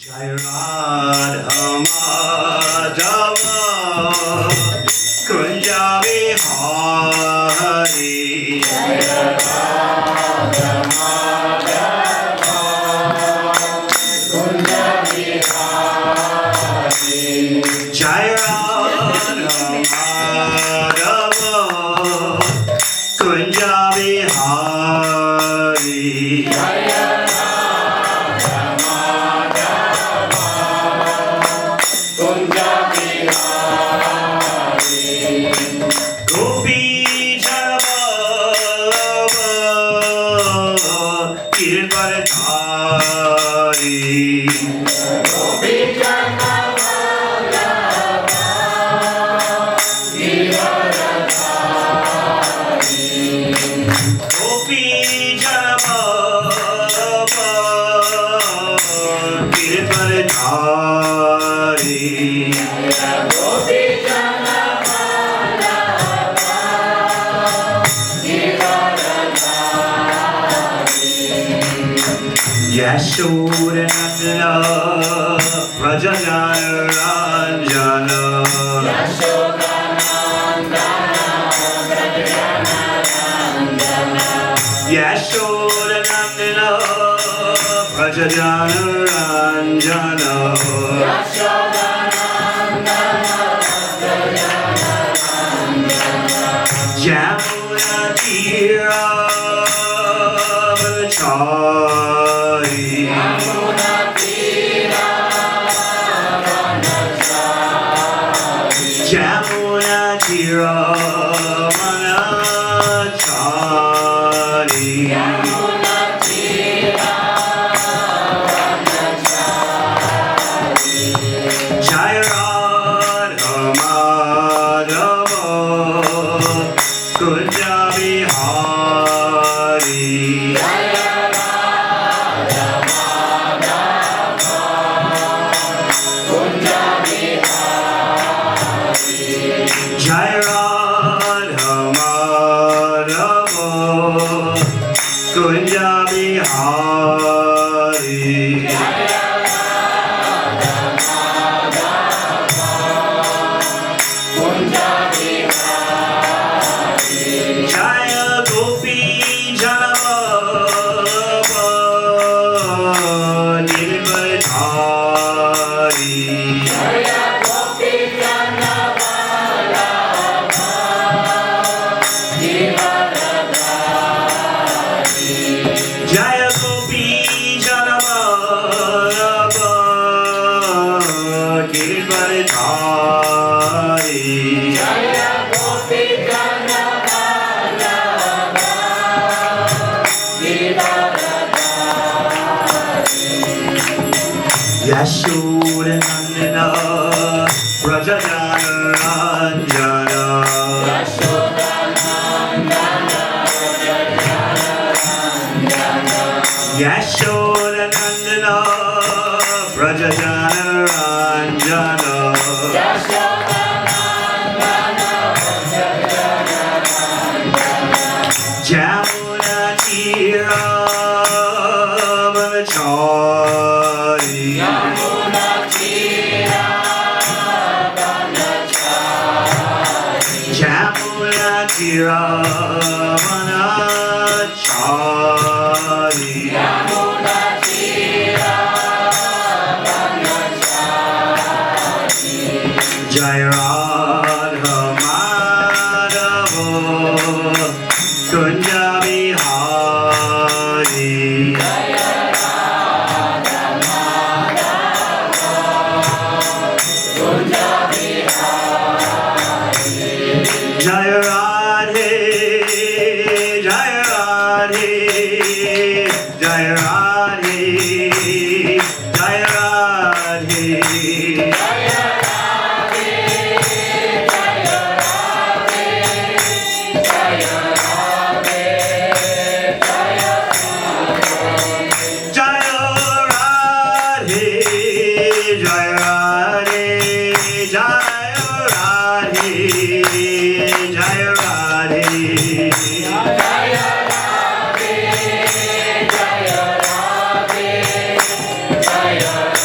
Jai Radha Madhava Kunja Vihari Jai Radha Madhava Kunja Vihari Jai Radha Madhava Kunja Vihari Jai Yashodanandana Prajajana Ranjana Yashodanandana Prajajana Ranjana Jamuna Tira Jamuna Tira Manachari Jai Radha Madhava Kunja Vihari Jai Radha Madhava Kunja Vihari Jaya Gopi Janavallabha Nirvadhari Jaya Gopi Janavallabha Giridharidhari Yashodanandana Prajajana Ranjana Yashodanandana Prajajana Ranjana Jamuna Tira Manachari Jamuna Tira Manachari Jai Radha Madhava Kunja Vihari Jai Radhe Jai Radhe Jai Radhe Jai Radhe Jaya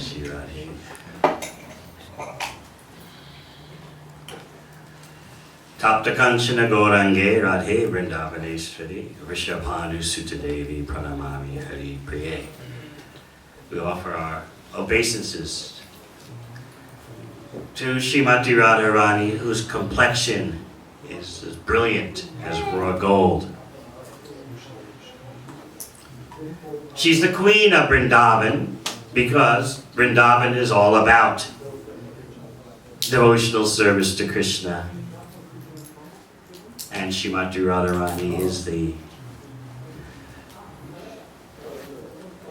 Shri Radhe. Tapta Kanchana Gaurange Radhe Vrindavaneshwari Rishabhanu Sutadevi Pranamami Hari Priye. We offer our obeisances to Srimati Radharani, whose complexion is as brilliant as raw gold. She's the queen of Vrindavan because Vrindavan is all about devotional service to Krishna. And Srimati Radharani is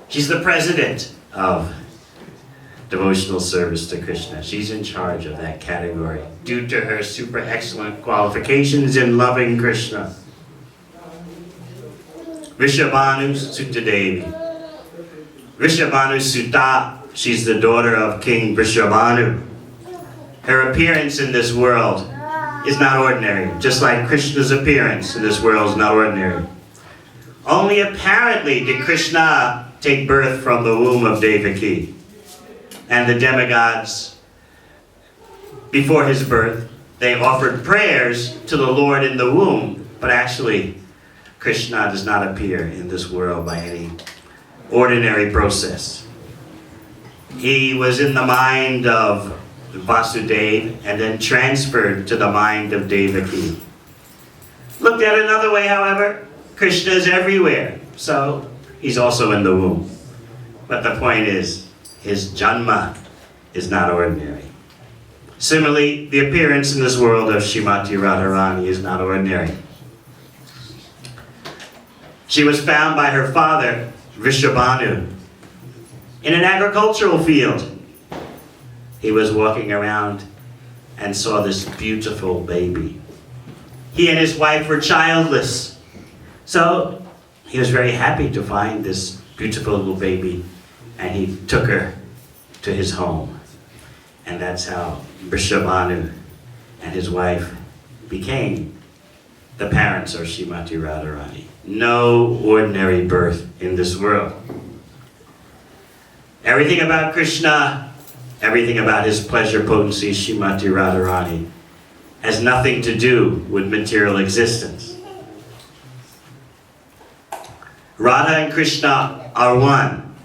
she's the president of devotional service to Krishna. She's in charge of that category due to her super excellent qualifications in loving Krishna. Rishabhanu Sutadevi. Rishabhanu Suta, she's the daughter of King Rishabhanu. Her appearance in this world is not ordinary, just like Krishna's appearance in this world is not ordinary. Only apparently did Krishna take birth from the womb of Devaki. And the demigods, before his birth, they offered prayers to the Lord in the womb. But actually, Krishna does not appear in this world by any ordinary process. He was in the mind of Vasudeva and then transferred to the mind of Devaki. Looked at another way, however, Krishna is everywhere, so he's also in the womb. But the point is, his janma is not ordinary. Similarly, the appearance in this world of Srimati Radharani is not ordinary. She was found by her father, Rishabhanu, in an agricultural field. He was walking around and saw this beautiful baby. He and his wife were childless. So he was very happy to find this beautiful little baby, and he took her to his home. And that's how Rishabhanu and his wife became the parents of Srimati Radharani. No ordinary birth in this world. Everything about Krishna, everything about his pleasure potency, Srimati Radharani, has nothing to do with material existence. Radha and Krishna are one.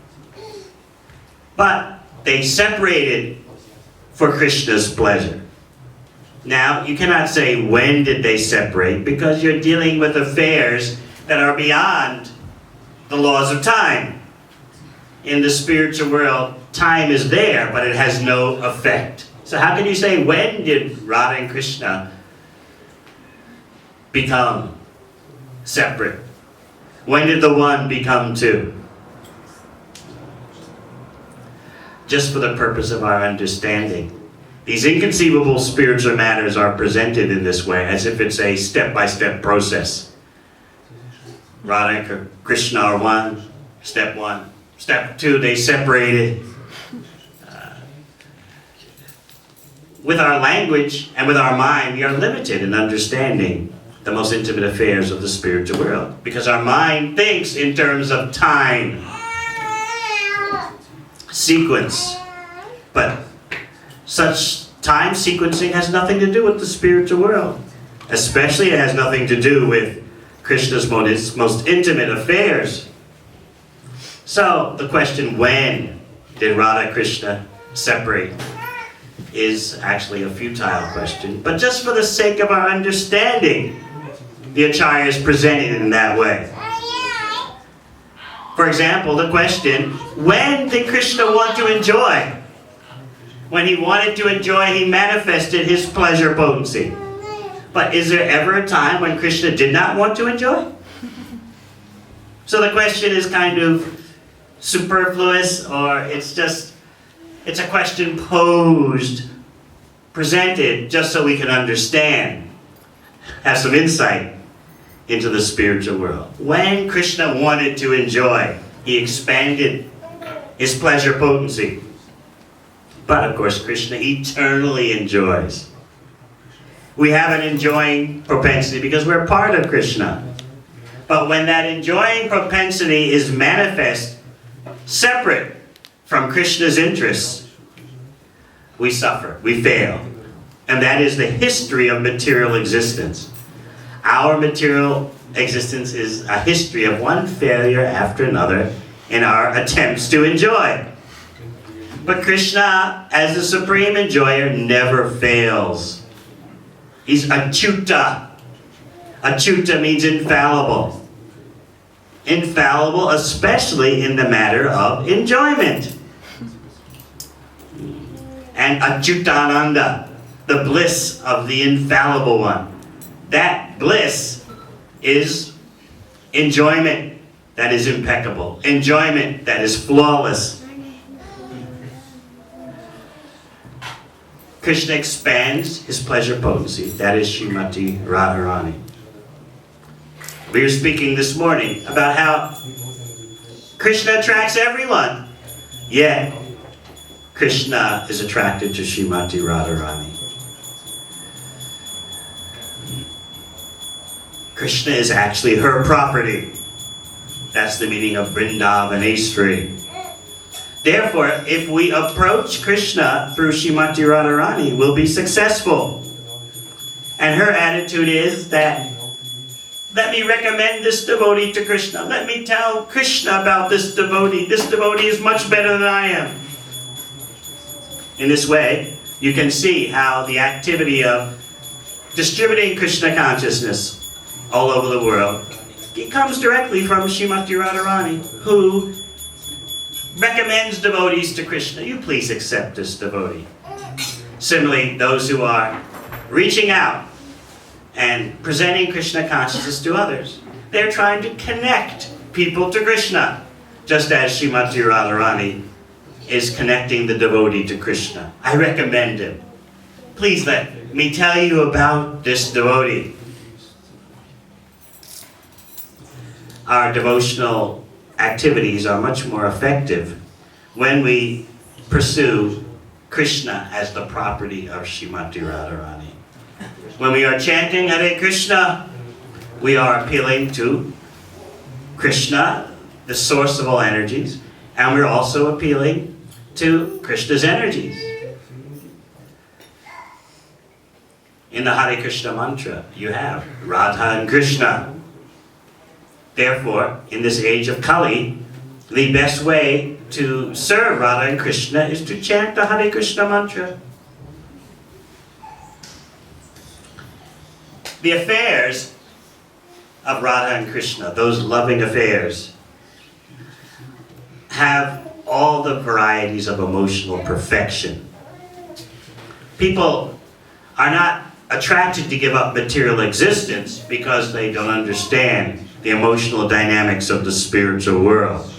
But they separated for Krishna's pleasure. Now, you cannot say when did they separate, because you're dealing with affairs that are beyond the laws of time. In the spiritual world, time is there, but it has no effect. So how can you say when did Radha and Krishna become separate? When did the one become two? Just for the purpose of our understanding, these inconceivable spiritual matters are presented in this way, as if it's a step-by-step process. Radha and Krishna are one. Step two, they separated. With our language and with our mind, we are limited in understanding the most intimate affairs of the spiritual world, because our mind thinks in terms of time, sequence. But such time sequencing has nothing to do with the spiritual world. Especially it has nothing to do with Krishna's most intimate affairs. So the question, when did Radha and Krishna separate, is actually a futile question. But just for the sake of our understanding, the Acharyas presented it in that way. For example, the question, when did Krishna want to enjoy? When he wanted to enjoy, he manifested his pleasure potency. But is there ever a time when Krishna did not want to enjoy? So the question is kind of superfluous, or it's a question posed, presented, just so we can understand, have some insight into the spiritual world. When Krishna wanted to enjoy, he expanded his pleasure potency. But of course, Krishna eternally enjoys. We have an enjoying propensity because we're part of Krishna. But when that enjoying propensity is manifest, separate from Krishna's interests, we suffer, we fail. And that is the history of material existence. Our material existence is a history of one failure after another in our attempts to enjoy. But Krishna, as the supreme enjoyer, never fails. He's achyuta. Achyuta means infallible. Infallible, especially in the matter of enjoyment. And achyutananda, the bliss of the infallible one. That bliss is enjoyment that is impeccable. Enjoyment that is flawless. Krishna expands his pleasure potency. That is Srimati Radharani. We were speaking this morning about how Krishna attracts everyone. Yet, Krishna is attracted to Srimati Radharani. Krishna is actually her property. That's the meaning of Vrindavaneshwari. Therefore, if we approach Krishna through Srimati Radharani, we'll be successful. And her attitude is that, let me recommend this devotee to Krishna. Let me tell Krishna about this devotee. This devotee is much better than I am. In this way, you can see how the activity of distributing Krishna consciousness all over the world, it comes directly from Srimati Radharani, who recommends devotees to Krishna. You please accept this devotee. Similarly, those who are reaching out and presenting Krishna consciousness to others, they're trying to connect people to Krishna, just as Srimati Radharani is connecting the devotee to Krishna. I recommend him. Please let me tell you about this devotee. Our devotional activities are much more effective when we pursue Krishna as the property of Srimati Radharani. When we are chanting Hare Krishna, we are appealing to Krishna, the source of all energies, and we're also appealing to Krishna's energies. In the Hare Krishna mantra, you have Radha and Krishna. Therefore, in this age of Kali, the best way to serve Radha and Krishna is to chant the Hare Krishna mantra. The affairs of Radha and Krishna, those loving affairs, have all the varieties of emotional perfection. People are not attracted to give up material existence because they don't understand the emotional dynamics of the spiritual world,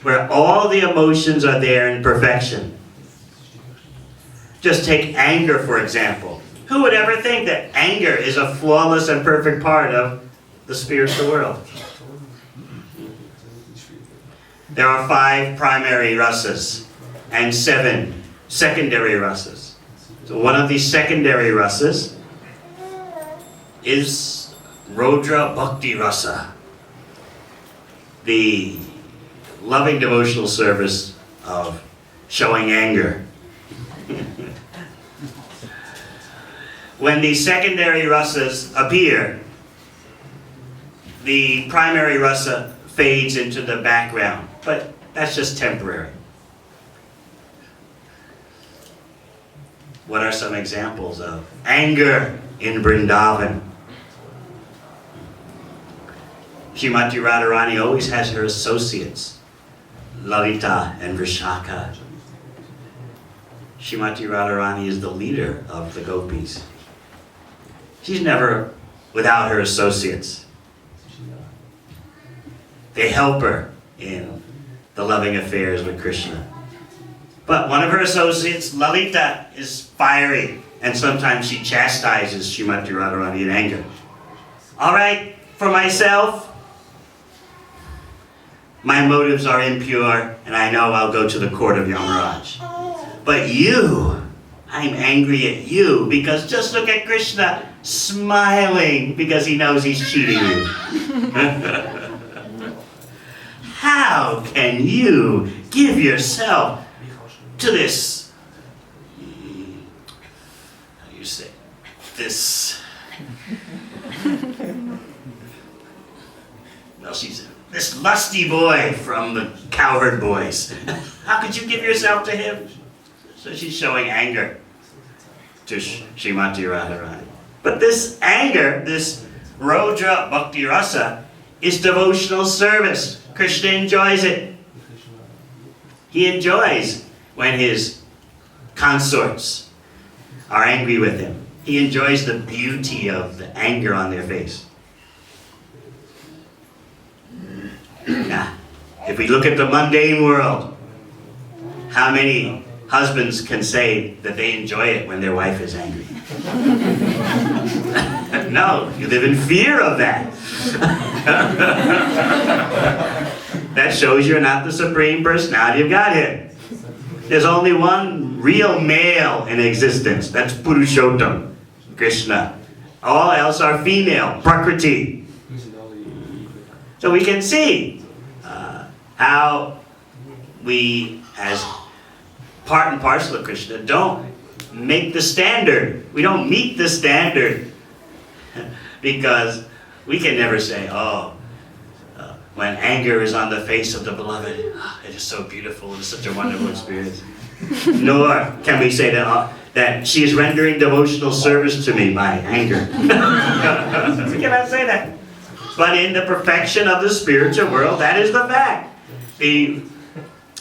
where all the emotions are there in perfection. Just take anger, for example. Who would ever think that anger is a flawless and perfect part of the spiritual world? There are 5 primary rasas and 7 secondary rasas. So one of these secondary rasas is Rodra Bhakti Rasa, the loving devotional service of showing anger. When the secondary rasas appear, the primary rasa fades into the background, but that's just temporary. What are some examples of anger in Vrindavan? Srimati Radharani always has her associates, Lalita and Vishaka. Srimati Radharani is the leader of the gopis. She's never without her associates. They help her in the loving affairs with Krishna. But one of her associates, Lalita, is fiery, and sometimes she chastises Srimati Radharani in anger. All right, for myself, my motives are impure, and I know I'll go to the court of Yamaraj. But you, I'm angry at you, because just look at Krishna smiling because he knows he's cheating you. How can you give yourself to this, how do you say, this, well, she's this lusty boy from the cowherd boys. How could you give yourself to him? So she's showing anger to Srimati Radharani. But this anger, this Rodra Bhakti Rasa, is devotional service. Krishna enjoys it. He enjoys when his consorts are angry with him. He enjoys the beauty of the anger on their face. Now, if we look at the mundane world, how many husbands can say that they enjoy it when their wife is angry? No, you live in fear of that. That shows you're not the Supreme Personality of Godhead. There's only one real male in existence. That's Purushottam, Krishna. All else are female, Prakriti. So we can see how we, as part and parcel of Krishna, don't make the standard. We don't meet the standard because we can never say, when anger is on the face of the beloved, it is so beautiful, it is such a wonderful experience. Nor can we say that she is rendering devotional service to me by anger. We cannot say that. But in the perfection of the spiritual world, that is the fact. The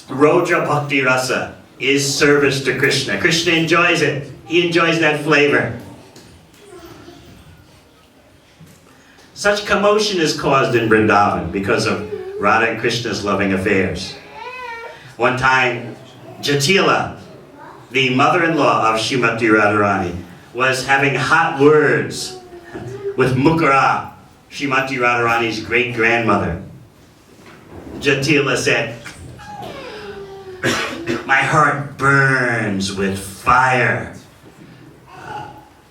Rodra Bhakti Rasa is service to Krishna. Krishna enjoys it. He enjoys that flavor. Such commotion is caused in Vrindavan because of Radha and Krishna's loving affairs. One time, Jatila, the mother-in-law of Srimati Radharani, was having hot words with Mukara, Srimati Radharani's great-grandmother. Jatila said, "My heart burns with fire,"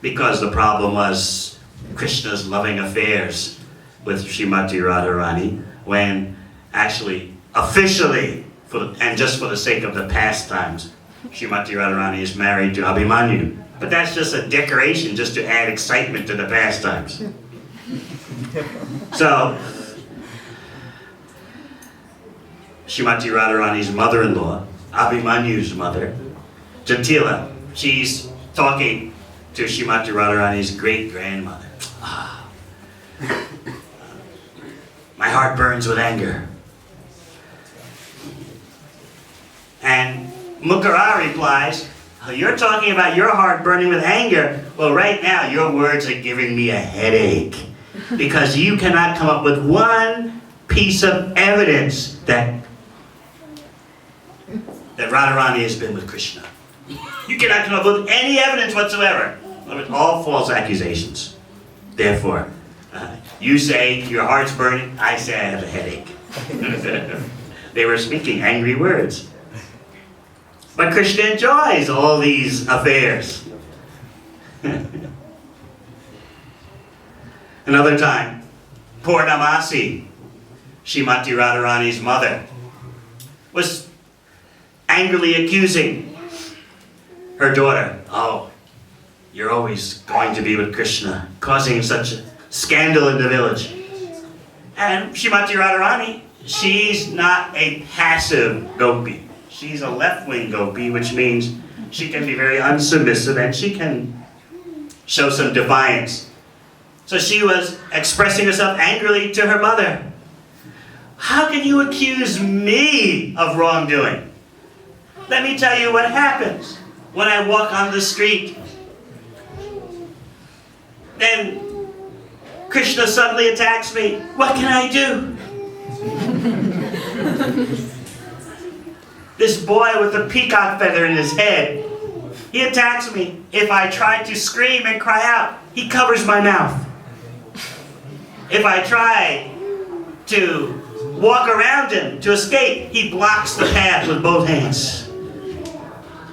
because the problem was Krishna's loving affairs with Srimati Radharani, when actually, officially, and just for the sake of the pastimes, Srimati Radharani is married to Abhimanyu. But that's just a decoration, just to add excitement to the pastimes. So, Srimati Radharani's mother-in-law, Abhimanyu's mother, Jatila, she's talking to Srimati Radharani's great-grandmother. My heart burns with anger. And Mukara replies, "You're talking about your heart burning with anger. Well, right now, your words are giving me a headache. Because you cannot come up with one piece of evidence that Radharani has been with Krishna. You cannot come up with any evidence whatsoever. It's all false accusations. Therefore, you say your heart's burning, I say I have a headache." They were speaking angry words. But Krishna enjoys all these affairs. Another time, Purnamasi, Srimati Radharani's mother, was angrily accusing her daughter. "Oh, you're always going to be with Krishna, causing such a scandal in the village." And Srimati Radharani, she's not a passive gopi. She's a left-wing gopi, which means she can be very unsubmissive and she can show some defiance. So she was expressing herself angrily to her mother. "How can you accuse me of wrongdoing? Let me tell you what happens when I walk on the street. Then Krishna suddenly attacks me. What can I do? This boy with a peacock feather in his head, he attacks me. If I try to scream and cry out, he covers my mouth. If I try to walk around him to escape, he blocks the path with both hands.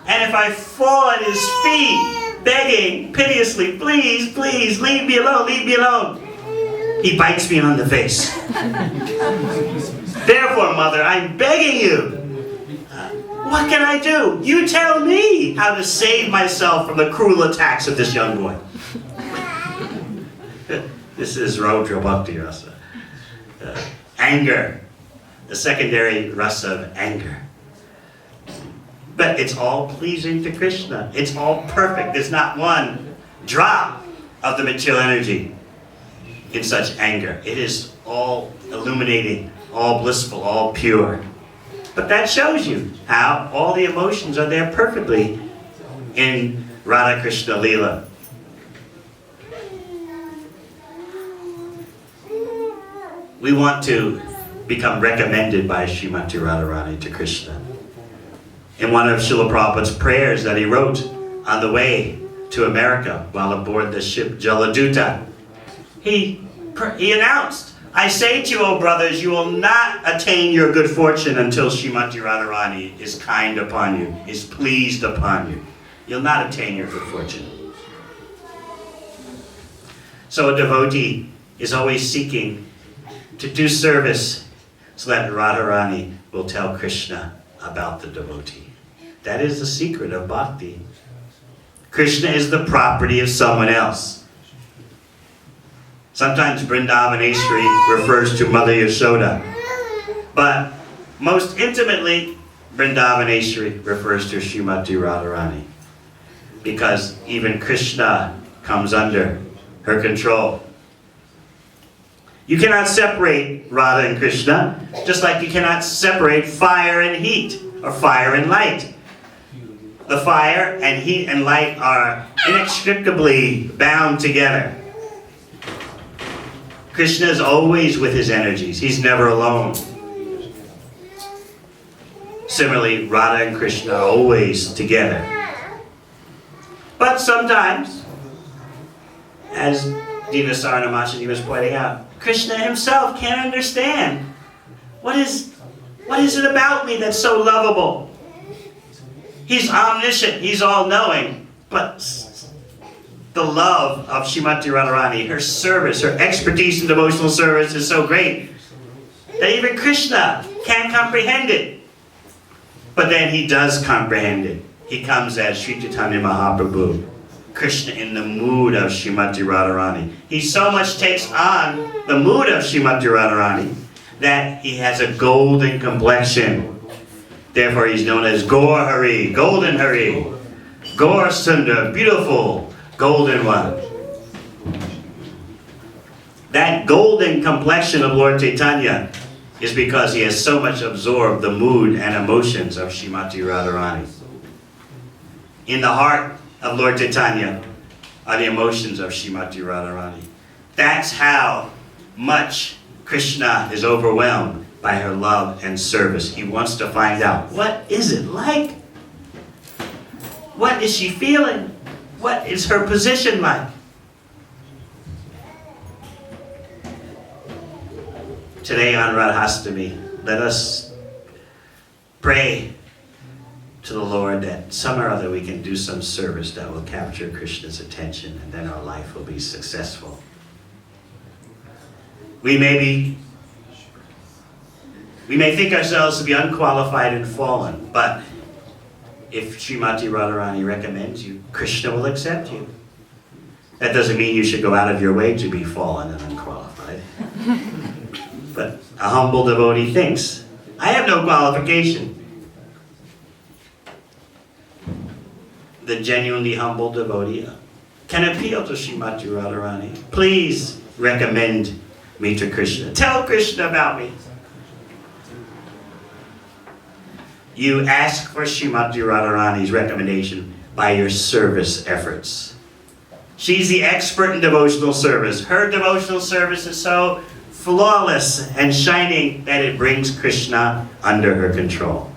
And if I fall at his feet, begging piteously, please, please, leave me alone, leave me alone, he bites me on the face. Therefore, mother, I'm begging you, What can I do? You tell me how to save myself from the cruel attacks of this young boy. This is Raudra Bhakti Rasa. Anger. The secondary rasa of anger. But it's all pleasing to Krishna. It's all perfect. There's not one drop of the material energy in such anger. It is all illuminating, all blissful, all pure. But that shows you how all the emotions are there perfectly in Radha Krishna Leela. We want to become recommended by Srimati Radharani to Krishna. In one of Srila Prabhupada's prayers that he wrote on the way to America while aboard the ship Jaladuta, he announced, I say to you, O brothers, you will not attain your good fortune until Srimati Radharani is kind upon you, is pleased upon you. You'll not attain your good fortune. So a devotee is always seeking to do service so that Radharani will tell Krishna about the devotee. That is the secret of bhakti. Krishna is the property of someone else. Sometimes Vrindavaneshwari refers to Mother Yashoda, but most intimately Vrindavaneshwari refers to Srimati Radharani, because even Krishna comes under her control. You cannot separate Radha and Krishna, just like you cannot separate fire and heat, or fire and light. The fire and heat and light are inextricably bound together. Krishna is always with his energies. He's never alone. Similarly, Radha and Krishna are always together. But sometimes, as Dina Saranamachari was pointing out, Krishna himself can't understand. What is it about me that's so lovable? He's omniscient, he's all-knowing, but the love of Srimati Radharani, her service, her expertise in devotional service is so great that even Krishna can't comprehend it. But then he does comprehend it. He comes as Sri Chaitanya Mahaprabhu, Krishna in the mood of Srimati Radharani. He so much takes on the mood of Srimati Radharani that he has a golden complexion. Therefore he's known as Gaur Hari, Golden Hari, Gaur Sundar, beautiful golden one. That golden complexion of Lord Chaitanya is because he has so much absorbed the mood and emotions of Srimati Radharani. In the heart of Lord Chaitanya are the emotions of Srimati Radharani. That's how much Krishna is overwhelmed by her love and service. He wants to find out, what is it like? What is she feeling? What is her position like? Today on Radhastami, let us pray to the Lord that some or other we can do some service that will capture Krishna's attention, and then our life will be successful. We may think ourselves to be unqualified and fallen, but if Srimati Radharani recommends you, Krishna will accept you. That doesn't mean you should go out of your way to be fallen and unqualified. But a humble devotee thinks, I have no qualification. The genuinely humble devotee can appeal to Srimati Radharani. Please recommend me to Krishna. Tell Krishna about me. You ask for Srimati Radharani's recommendation by your service efforts. She's the expert in devotional service. Her devotional service is so flawless and shining that it brings Krishna under her control.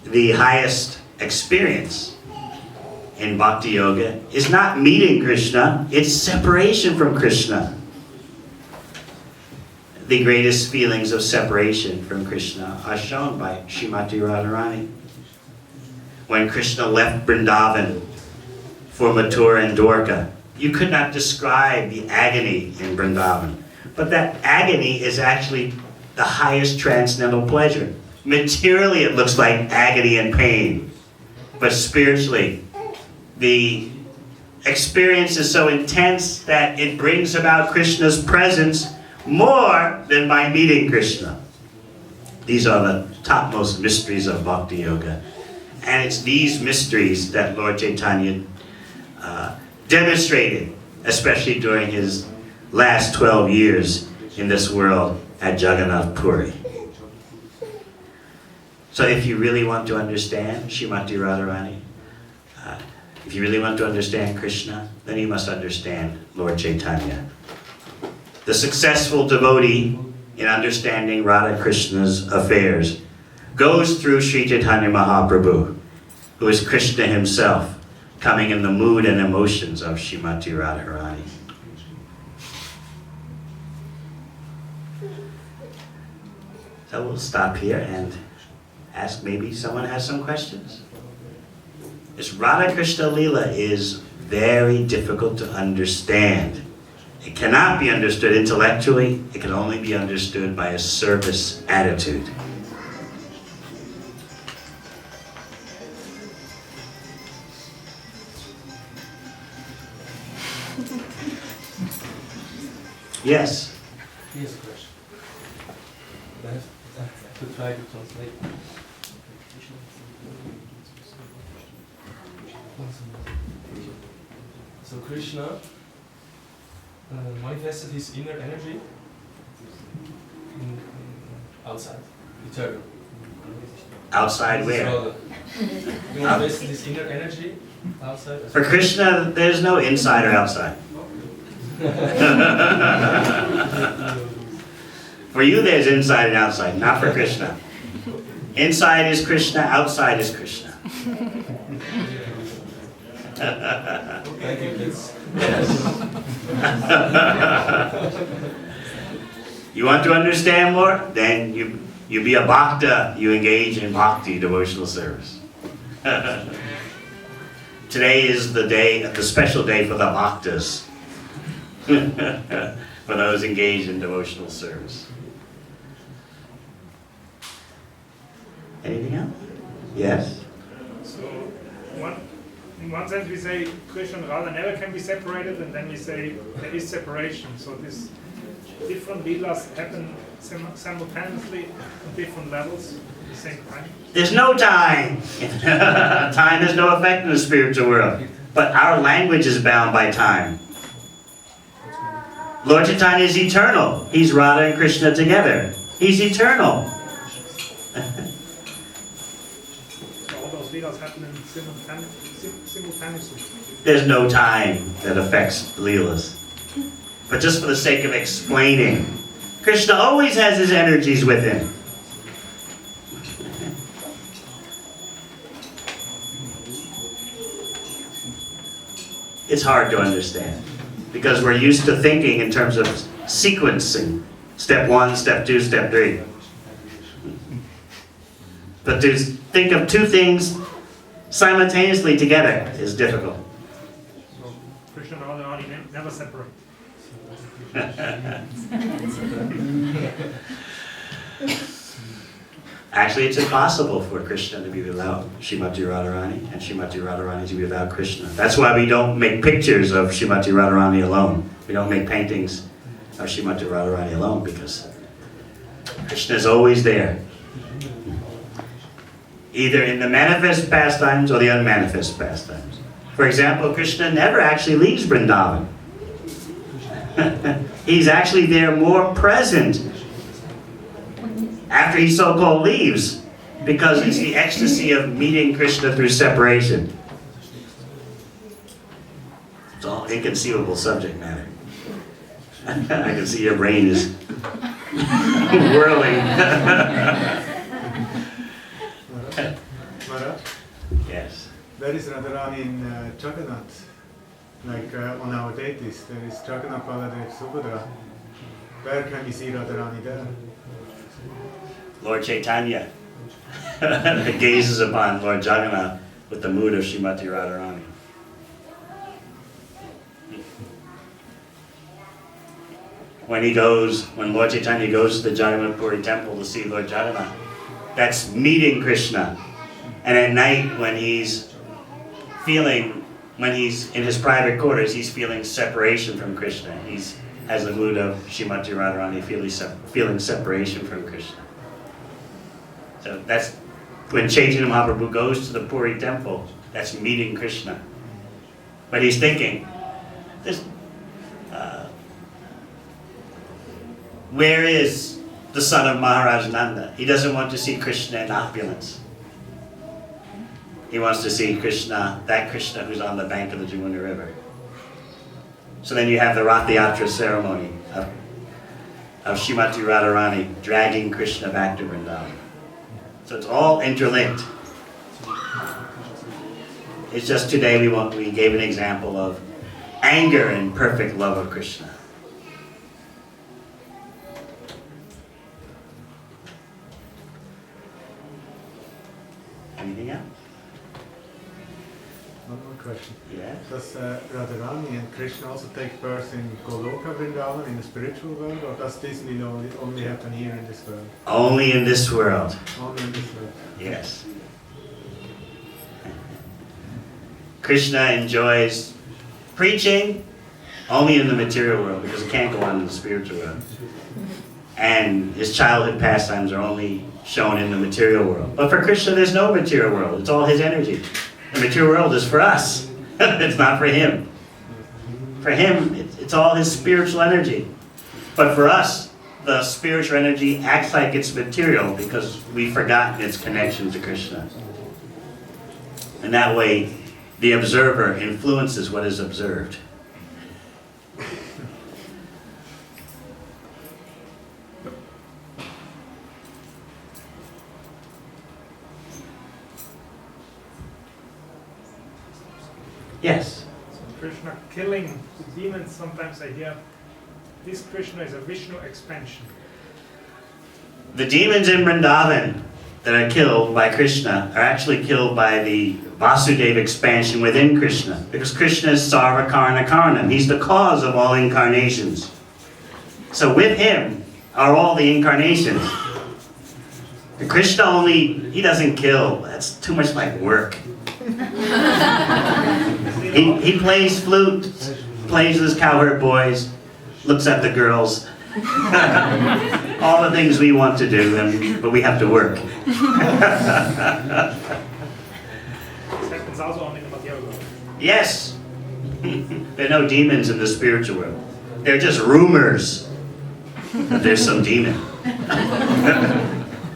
The highest experience in Bhakti Yoga is not meeting Krishna, it's separation from Krishna. The greatest feelings of separation from Krishna are shown by Srimati Radharani. when Krishna left Vrindavan for Mathura and Dwarka. You could not describe the agony in Vrindavan. But that agony is actually the highest transcendental pleasure. Materially, it looks like agony and pain. But spiritually, the experience is so intense that it brings about Krishna's presence more than by meeting Krishna. These are the topmost mysteries of Bhakti Yoga. And it's these mysteries that Lord Chaitanya demonstrated, especially during his last 12 years in this world at Jagannath Puri. So if you really want to understand Srimati Radharani, if you really want to understand Krishna, then you must understand Lord Chaitanya. The successful devotee in understanding Radha Krishna's affairs goes through Sri Chaitanya Mahaprabhu, who is Krishna himself, coming in the mood and emotions of Srimati Radharani. So we'll stop here and ask, maybe someone has some questions. This Radha Krishna Leela is very difficult to understand. It cannot be understood intellectually. It can only be understood by a service attitude. Yes. Here's a question. I have to try to translate. So Krishna manifested his inner energy outside, eternal. Outside where? He manifested his inner energy outside. For Krishna, there's no inside or outside. For you, there's inside and outside, not for Krishna. Inside is Krishna, outside is Krishna. Thank you, kids. You want to understand more? Then you be a bhakta, you engage in bhakti, devotional service. Today is the special day for the bhaktas. For those engaged in devotional service. Anything else? Yes? So, in one sense we say Krishna and Radha never can be separated, and then we say there is separation. So these different leelas happen simultaneously on different levels at the same time. There's no time. Time has no effect in the spiritual world. But our language is bound by time. Lord Chaitanya is eternal. He's Radha and Krishna together. He's eternal. So all those leelas happen simultaneously. There's no time that affects Leelas. But just for the sake of explaining, Krishna always has his energies with him. It's hard to understand because we're used to thinking in terms of sequencing. Step 1, step 2, step 3. But to think of two things simultaneously together is difficult. So Krishna and Radha never separate. Actually, it's impossible for Krishna to be without Srimati Radharani and Srimati Radharani to be without Krishna. That's why we don't make pictures of Srimati Radharani alone. We don't make paintings of Srimati Radharani alone because Krishna is always there. Either in the manifest pastimes or the unmanifest pastimes. For example, Krishna never actually leaves Vrindavan. He's actually there more present after he so-called leaves, because it's the ecstasy of meeting Krishna through separation. It's all inconceivable subject matter. I can see your brain is whirling. Maharaj, Yes. there is Radharani in Jagannath, like on our deities, there is Jagannath, Baladev, Subhadra. Where can we see Radharani there? Lord Chaitanya gazes upon Lord Jagannath with the mood of Srimati Radharani. When Lord Chaitanya goes to the Jagannath Puri temple to see Lord Jagannath, that's meeting Krishna. And at night when he's in his private quarters, he's feeling separation from Krishna. He has the mood of Srimati Radharani, feeling separation from Krishna. So that's when Chaitanya Mahaprabhu goes to the Puri temple, that's meeting Krishna. But he's thinking, where is the son of Maharaj Nanda? He doesn't want to see Krishna in opulence. He wants to see Krishna, that Krishna who's on the bank of the Jamuna River. So then you have the Rath Yatra ceremony of Srimati Radharani dragging Krishna back to Vrindavan. So it's all interlinked. It's just today we gave an example of anger and perfect love of Krishna. Anything else? One more question. Yeah. Does Radharani and Krishna also take birth in Goloka Vrindavan, in the spiritual world, or does this only happen here in this world? Only in this world. Only in this world. Yes. Krishna enjoys preaching only in the material world because it can't go on in the spiritual world. And his childhood pastimes are only shown in the material world. But for Krishna, there's no material world. It's all his energy. The material world is for us. It's not for him. For him, it's all his spiritual energy. But for us, the spiritual energy acts like it's material because we've forgotten its connection to Krishna. And that way, the observer influences what is observed. Yes. So Krishna killing the demons, sometimes I hear this Krishna is a Vishnu expansion. The demons in Vrindavan that are killed by Krishna are actually killed by the Vasudeva expansion within Krishna. Because Krishna is Sarva Karna Karanam. He's the cause of all incarnations. So with him are all the incarnations. And Krishna he doesn't kill. That's too much like work. He plays flute, plays with his cowherd boys, looks at the girls. All the things we want to do, but we have to work. This happens also only in the material world. Yes. There are no demons in the spiritual world. They're just rumors that there's some demon.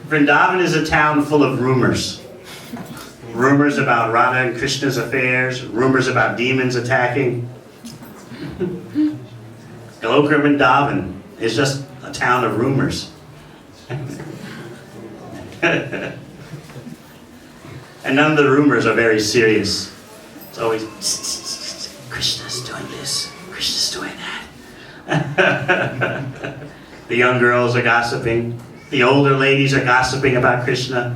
Vrindavan is a town full of rumors. Rumors about Radha and Krishna's affairs, rumors about demons attacking. Goloka Vrindavan is just a town of rumors. And none of the rumors are very serious. It's always, Krishna's doing this, Krishna's doing that. The young girls are gossiping. The older ladies are gossiping about Krishna.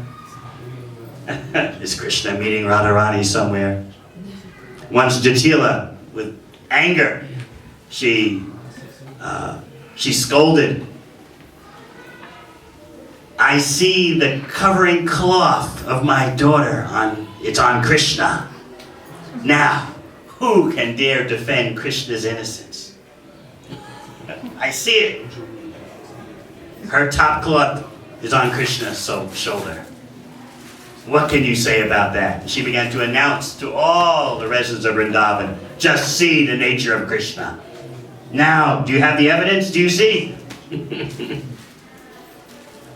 Is Krishna meeting Radharani somewhere? Once Jatila, with anger, she scolded. I see the covering cloth of my daughter it's on Krishna. Now, who can dare defend Krishna's innocence? I see it. Her top cloth is on Krishna's shoulder. What can you say about that? She began to announce to all the residents of Vrindavan, just see the nature of Krishna. Now, do you have the evidence? Do you see?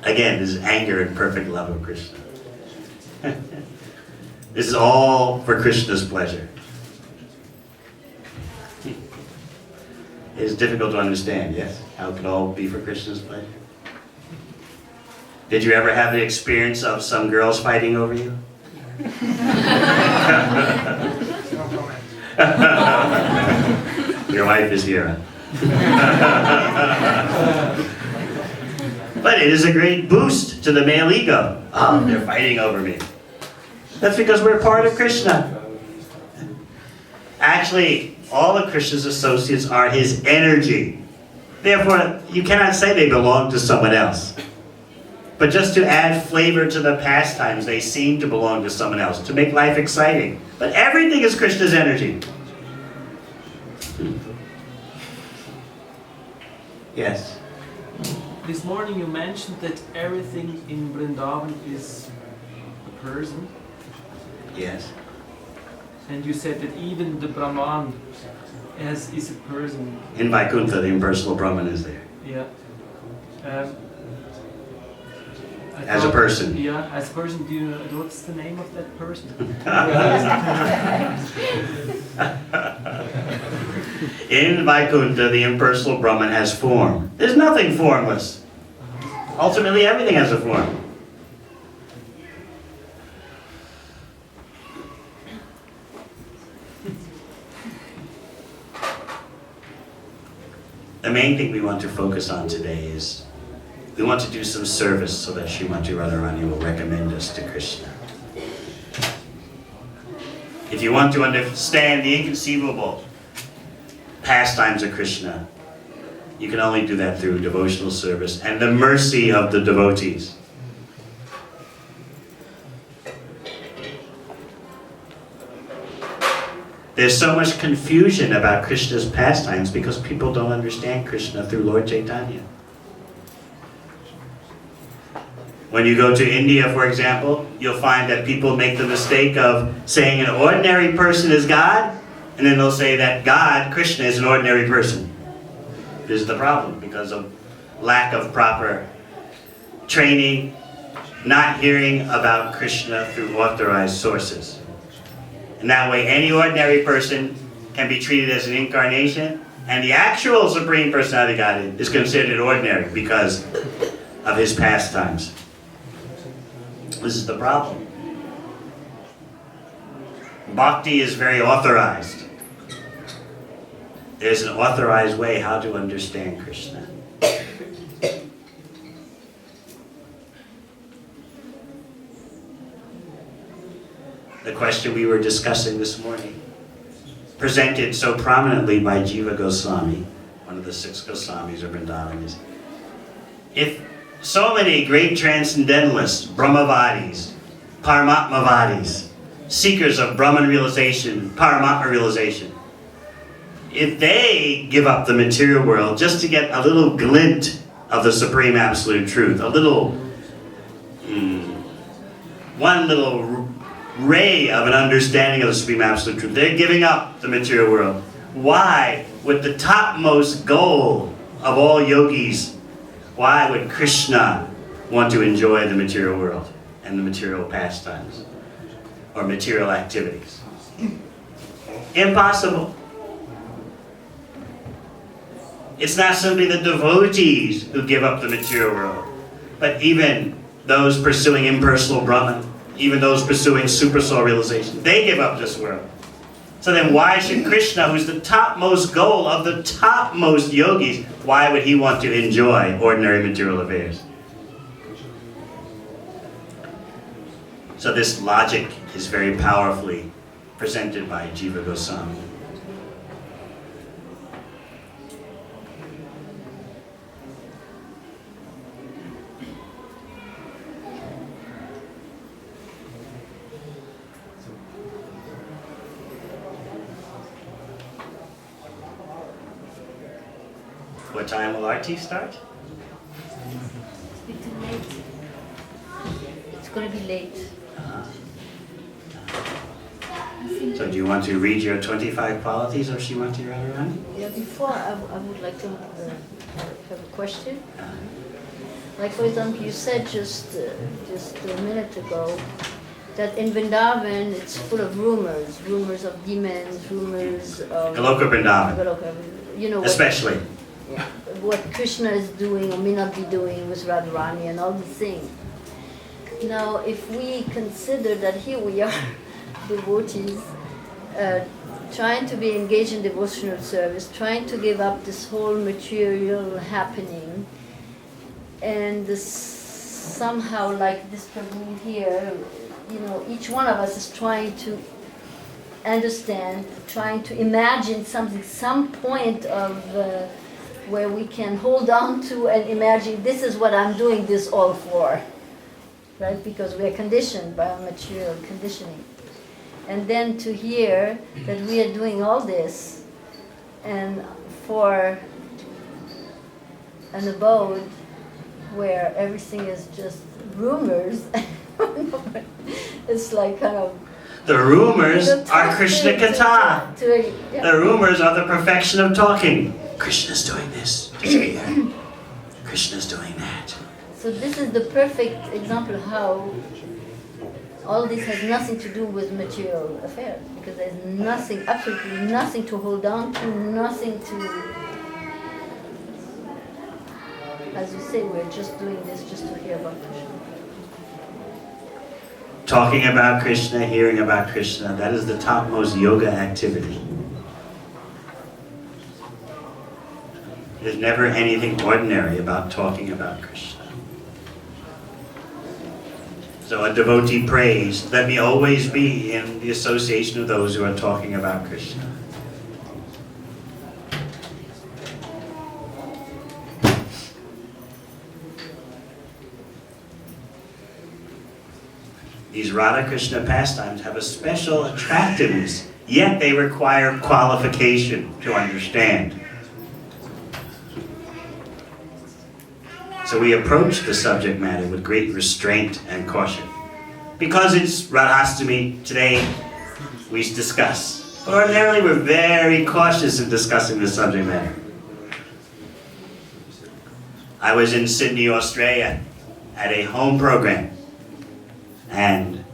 Again, this is anger and perfect love of Krishna. This is all for Krishna's pleasure. It is difficult to understand, yes? How it could all be for Krishna's pleasure? Did you ever have the experience of some girls fighting over you? No comment. Your wife is here. But it is a great boost to the male ego. Oh, they're fighting over me. That's because we're part of Krishna. Actually, all of Krishna's associates are his energy. Therefore, you cannot say they belong to someone else. But just to add flavor to the pastimes, they seem to belong to someone else, to make life exciting. But everything is Krishna's energy. Yes? This morning you mentioned that everything in Vrindavan is a person, Yes. and you said that even the Brahman is a person. In Vaikuntha, the impersonal Brahman is there. Yeah. I As a thought- person. Yeah, as a person. Do you know what's the name of that person? In Vaikuntha, the impersonal Brahman has form. There's nothing formless. Ultimately, everything has a form. The main thing we want to focus on today is we want to do some service so that Srimati Radharani will recommend us to Krishna. If you want to understand the inconceivable pastimes of Krishna, you can only do that through devotional service and the mercy of the devotees. There's so much confusion about Krishna's pastimes because people don't understand Krishna through Lord Chaitanya. When you go to India, for example, you'll find that people make the mistake of saying an ordinary person is God, and then they'll say that God, Krishna, is an ordinary person. This is the problem because of lack of proper training, not hearing about Krishna through authorized sources. And that way, any ordinary person can be treated as an incarnation, and the actual Supreme Personality of God is considered ordinary because of his pastimes. This is the problem. Bhakti is very authorized. There's an authorized way how to understand Krishna. The question we were discussing this morning, presented so prominently by Jiva Goswami, one of the 6 Goswamis of Vrindavan, is if so many great transcendentalists, Brahmavadis, Paramatmavadis, seekers of Brahman realization, Paramatma realization, if they give up the material world just to get a little glint of the Supreme Absolute Truth, a little, one little ray of an understanding of the Supreme Absolute Truth, they're giving up the material world. Why would the topmost goal of all yogis, why would Krishna want to enjoy the material world and the material pastimes or material activities? Impossible. It's not simply the devotees who give up the material world, but even those pursuing impersonal Brahman, even those pursuing supersoul realization, they give up this world. So then why should Krishna, who's the topmost goal of the topmost yogis, why would he want to enjoy ordinary material affairs? So this logic is very powerfully presented by Jiva Goswami. What time will our tea start? It's too late. It's going to be late. So do you want to read your 25 qualities of Srimati Radharani? Yeah, before I would like to have a question. Like for example, you said just a minute ago that in Vrindavan it's full of rumors of demons, rumors of Goloka Vrindavan, Goloka, you know, especially. what Krishna is doing or may not be doing with Radharani and all these things. Now, if we consider that here we are, devotees, trying to be engaged in devotional service, trying to give up this whole material happening, and this, somehow like this Prabhu here, each one of us is trying to understand, trying to imagine something, some point of where we can hold on to and imagine this is what I'm doing this all for, right? Because we are conditioned by our material conditioning. And then to hear that we are doing all this and for an abode where everything is just rumors, it's like kind of... The rumors are Krishna Katha. Yeah. The rumors are the perfection of talking. Krishna's doing this. Did you hear? Krishna's doing that. So this is the perfect example how all this has nothing to do with material affairs, because there's nothing, absolutely nothing to hold on to, nothing to, as you say, we're just doing this just to hear about Krishna. Talking about Krishna, hearing about Krishna, that is the topmost yoga activity. There's never anything ordinary about talking about Krishna. So a devotee prays, let me always be in the association of those who are talking about Krishna. These Radha Krishna pastimes have a special attractiveness, yet they require qualification to understand. So we approach the subject matter with great restraint and caution. Because it's Radhastami, today we discuss. But ordinarily we're very cautious in discussing the subject matter. I was in Sydney, Australia at a home program. And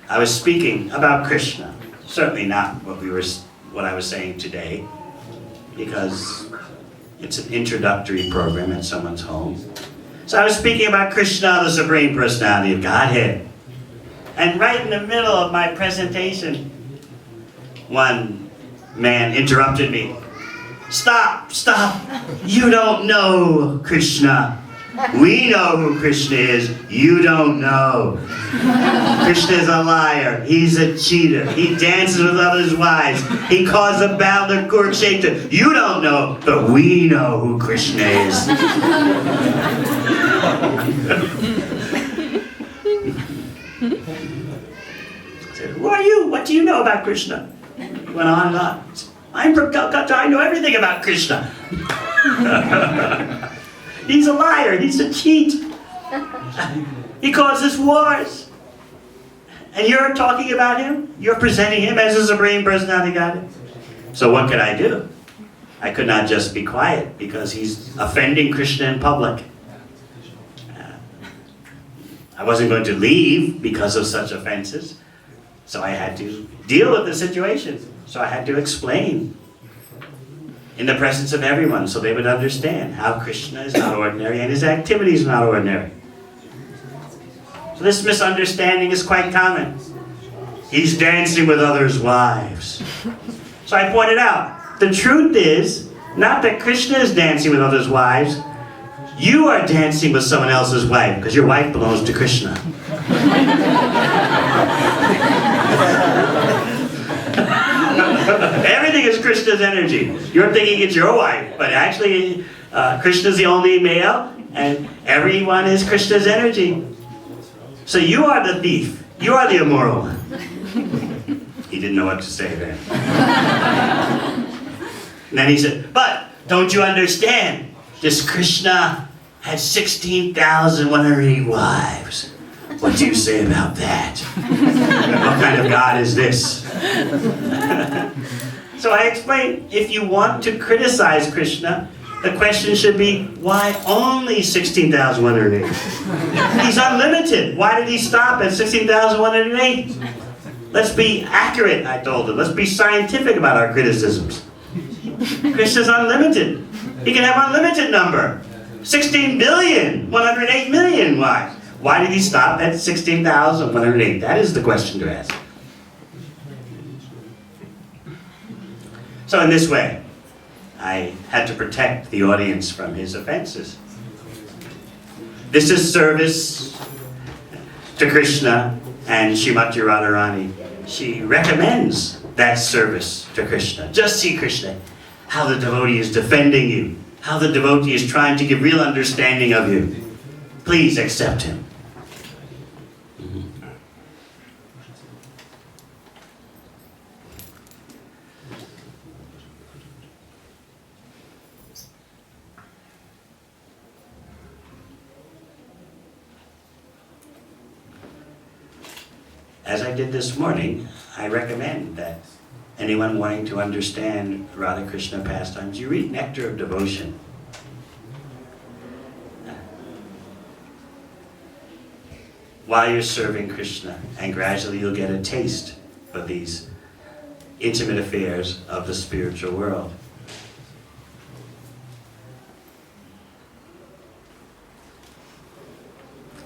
I was speaking about Krishna. Certainly not what I was saying today, because it's an introductory program at someone's home. So I was speaking about Krishna, the Supreme Personality of Godhead. And right in the middle of my presentation, one man interrupted me. Stop, stop, you don't know Krishna. We know who Krishna is, you don't know. Krishna is a liar, he's a cheater, he dances with others' wives, he caused the battle of Kurukshetra. You don't know, but we know who Krishna is. I said, who are you? What do you know about Krishna? He went on and on. I'm from Calcutta, I know everything about Krishna. He's a liar, he's a cheat. He causes wars. And you're talking about him? You're presenting him as a Supreme Personality God? So what could I do? I could not just be quiet because he's offending Krishna in public. I wasn't going to leave because of such offenses. So I had to deal with the situation. So I had to explain in the presence of everyone so they would understand how Krishna is not ordinary and his activities are not ordinary. So this misunderstanding is quite common. He's dancing with others' wives. So I pointed out, the truth is not that Krishna is dancing with others' wives. You are dancing with someone else's wife because your wife belongs to Krishna. Everything is Krishna's energy. You're thinking it's your wife, but actually Krishna's the only male and everyone is Krishna's energy. So you are the thief. You are the immoral one. He didn't know what to say then. And then he said, but don't you understand? This Krishna had 16,180 wives. What do you say about that? What kind of God is this? So I explained, if you want to criticize Krishna, the question should be, why only 16,108? He's unlimited. Why did he stop at 16,108? Let's be accurate, I told him. Let's be scientific about our criticisms. Krishna's unlimited. He can have unlimited number. 16,108,000,000 wives. Why did he stop at 16,108? That is the question to ask. So in this way, I had to protect the audience from his offenses. This is service to Krishna and Srimati Radharani, she recommends that service to Krishna. Just see Krishna, how the devotee is defending you, how the devotee is trying to give real understanding of you. Please accept him. As I did this morning, I recommend that anyone wanting to understand Radha Krishna pastimes, you read Nectar of Devotion. While you're serving Krishna, and gradually you'll get a taste of these intimate affairs of the spiritual world.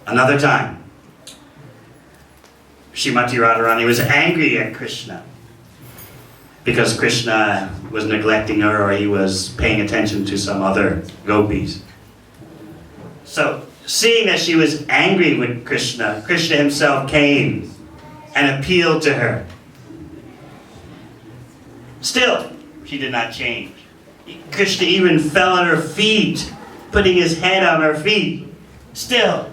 Another time, Srimati Radharani was angry at Krishna because Krishna was neglecting her, or he was paying attention to some other gopis. So, seeing that she was angry with Krishna, Krishna himself came and appealed to her. Still, she did not change. Krishna even fell at her feet, putting his head on her feet. Still,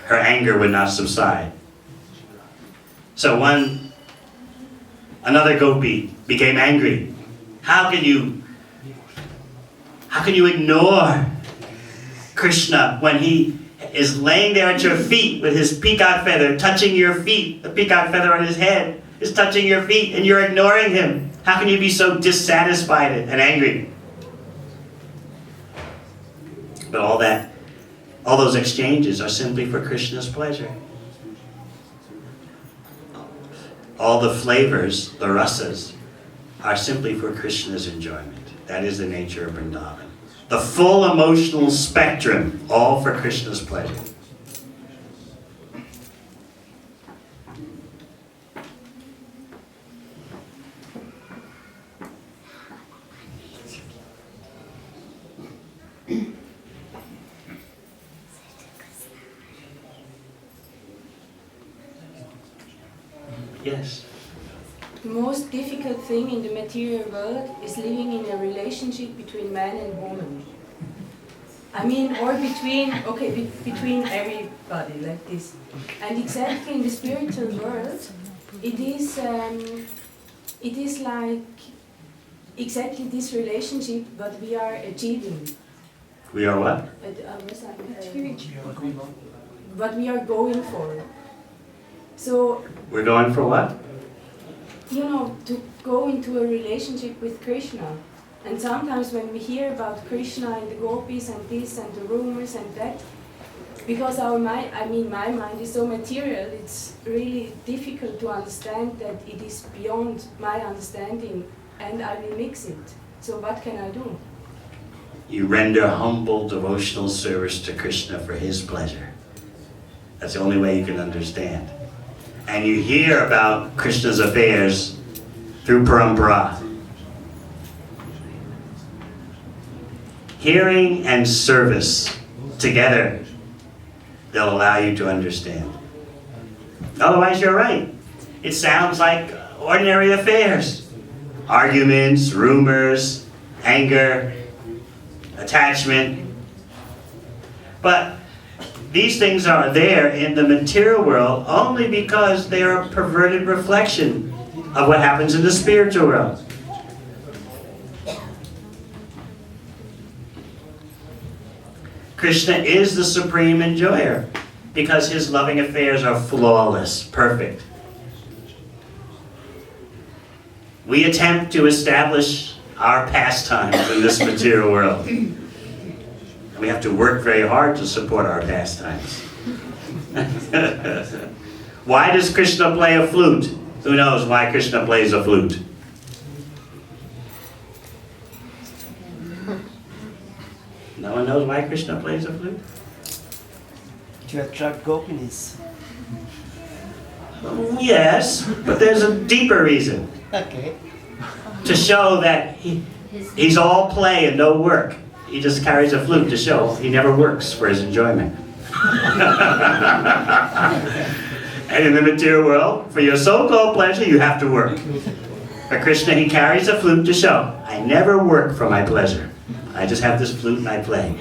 her anger would not subside. So another gopi became angry. How can you ignore Krishna when he is laying there at your feet with his peacock feather touching your feet? The peacock feather on his head is touching your feet and you're ignoring him. How can you be so dissatisfied and angry? But all those exchanges are simply for Krishna's pleasure. All the flavors, the rasas, are simply for Krishna's enjoyment. That is the nature of Vrindavan. The full emotional spectrum, all for Krishna's pleasure. Yes. The most difficult thing in the material world is living in a relationship between man and woman. I mean, or between everybody like this. And exactly in the spiritual world, it is like exactly this relationship what we are achieving. We are what? What we are going for. So, We're going for what? to go into a relationship with Krishna. And sometimes when we hear about Krishna and the gopis and this and the rumors and that, because my mind is so material, it's really difficult to understand that it is beyond my understanding and I will mix it. So what can I do? You render humble devotional service to Krishna for his pleasure. That's the only way you can understand. And you hear about Krishna's affairs through parampara. Hearing and service together, they'll allow you to understand. Otherwise, you're right. It sounds like ordinary affairs. Arguments, rumors, anger, attachment. But these things are there in the material world only because they are a perverted reflection of what happens in the spiritual world. Krishna is the supreme enjoyer because his loving affairs are flawless, perfect. We attempt to establish our pastimes in this material world. We have to work very hard to support our pastimes. Why does Krishna play a flute? Who knows why Krishna plays a flute? No one knows why Krishna plays a flute? To attract gopinis. Yes, but there's a deeper reason. Okay. To show that he's all play and no work. He just carries a flute to show he never works for his enjoyment. And in the material world, for your so-called pleasure, you have to work. For Krishna, he carries a flute to show, I never work for my pleasure. I just have this flute and I play.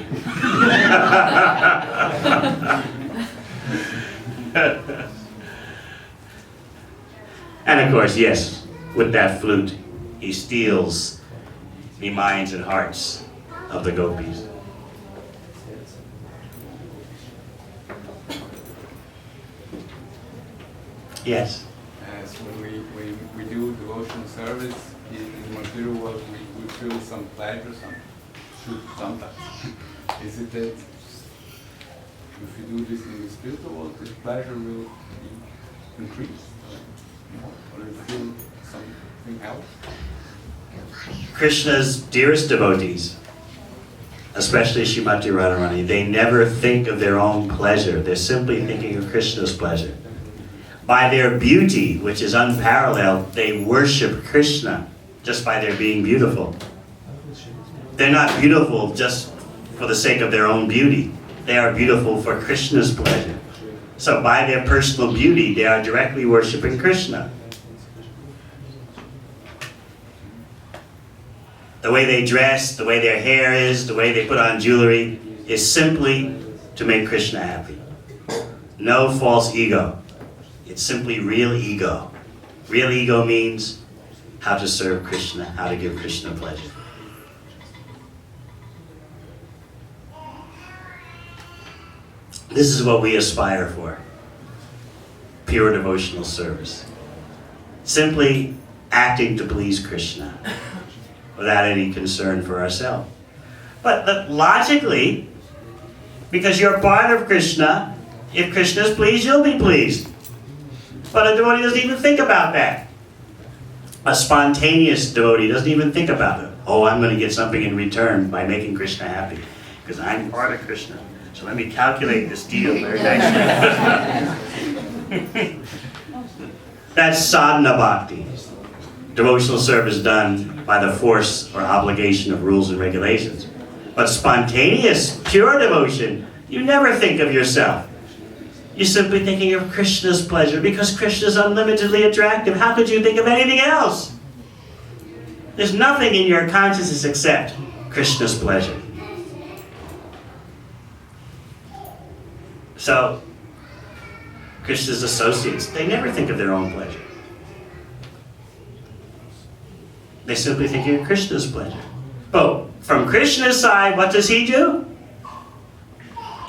And of course, yes, with that flute, he steals the minds and hearts of the gopis. Yes? As when we do devotional service in the material world, we feel some pleasure, sometimes. Is it that if you do this in the spiritual world, this pleasure will increase? Or you feel something else? Krishna's dearest devotees, especially Srimati Radharani, they never think of their own pleasure. They're simply thinking of Krishna's pleasure. By their beauty, which is unparalleled, they worship Krishna just by their being beautiful. They're not beautiful just for the sake of their own beauty. They are beautiful for Krishna's pleasure. So by their personal beauty, they are directly worshiping Krishna. The way they dress, the way their hair is, the way they put on jewelry is simply to make Krishna happy. No false ego. It's simply real ego. Real ego means how to serve Krishna, how to give Krishna pleasure. This is what we aspire for. Pure devotional service. Simply acting to please Krishna without any concern for ourselves. But logically, because you're part of Krishna, if Krishna is pleased, you'll be pleased. But a devotee doesn't even think about that. A spontaneous devotee doesn't even think about it. Oh, I'm going to get something in return by making Krishna happy, because I'm part of Krishna. So let me calculate this deal very nicely. That's sadhana bhakti. Devotional service done by the force or obligation of rules and regulations. But spontaneous, pure devotion, you never think of yourself. You're simply thinking of Krishna's pleasure because Krishna is unlimitedly attractive. How could you think of anything else? There's nothing in your consciousness except Krishna's pleasure. So, Krishna's associates, they never think of their own pleasure. They simply think of Krishna's pleasure. But from Krishna's side, what does he do?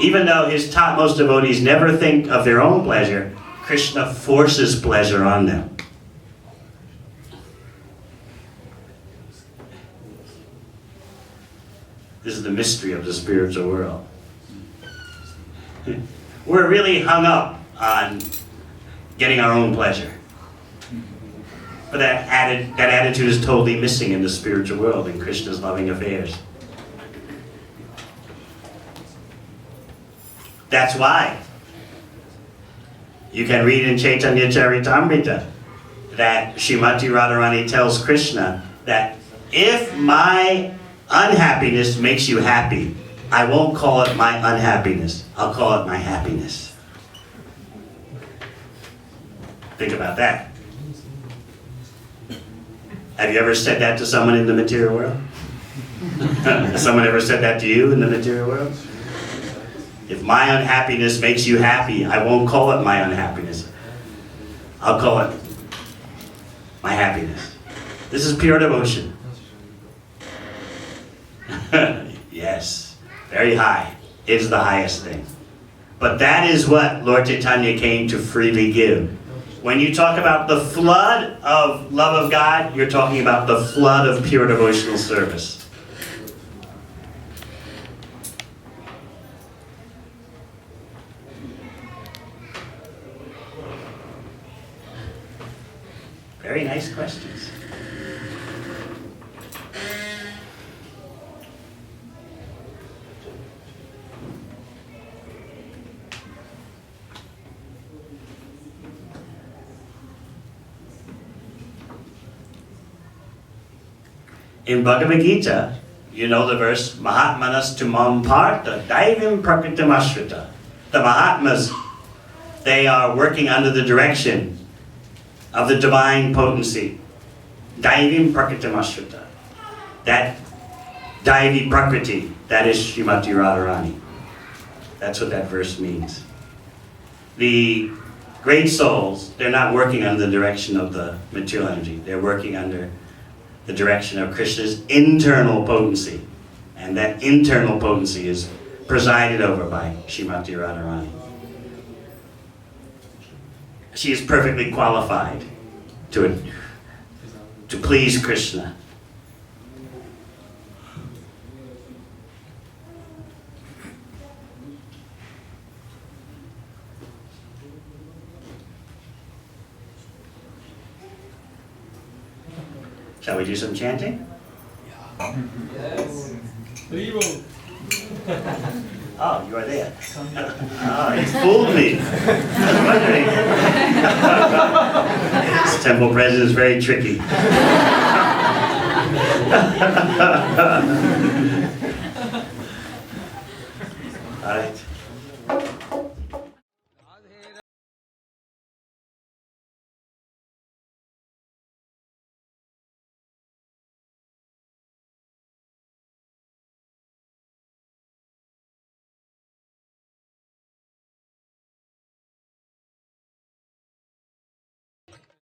Even though his topmost devotees never think of their own pleasure, Krishna forces pleasure on them. This is the mystery of the spiritual world. We're really hung up on getting our own pleasure. But that attitude is totally missing in the spiritual world, in Krishna's loving affairs. That's why you can read in Chaitanya Charitamrita that Srimati Radharani tells Krishna that if my unhappiness makes you happy, I won't call it my unhappiness. I'll call it my happiness. Think about that. Have you ever said that to someone in the material world? Has someone ever said that to you in the material world? If my unhappiness makes you happy, I won't call it my unhappiness. I'll call it my happiness. This is pure devotion. Yes, very high. It is the highest thing. But that is what Lord Chaitanya came to freely give. When you talk about the flood of love of God, you're talking about the flood of pure devotional service. Very nice questions. In Bhagavad Gita, you know the verse, Mahatmanas tumam partha daivim prakritam ashrita. The Mahatmas, they are working under the direction of the divine potency. Daivim Prakritimashrita. That Daivi Prakriti, that is Srimati Radharani. That's what that verse means. The great souls, they're not working under the direction of the material energy. They're working under the direction of Krishna's internal potency. And that internal potency is presided over by Srimati Radharani. She is perfectly qualified to please Krishna. Shall we do some chanting? Yes. Oh, you are there. Oh, he fooled me. I was wondering. This temple president is very tricky. All right.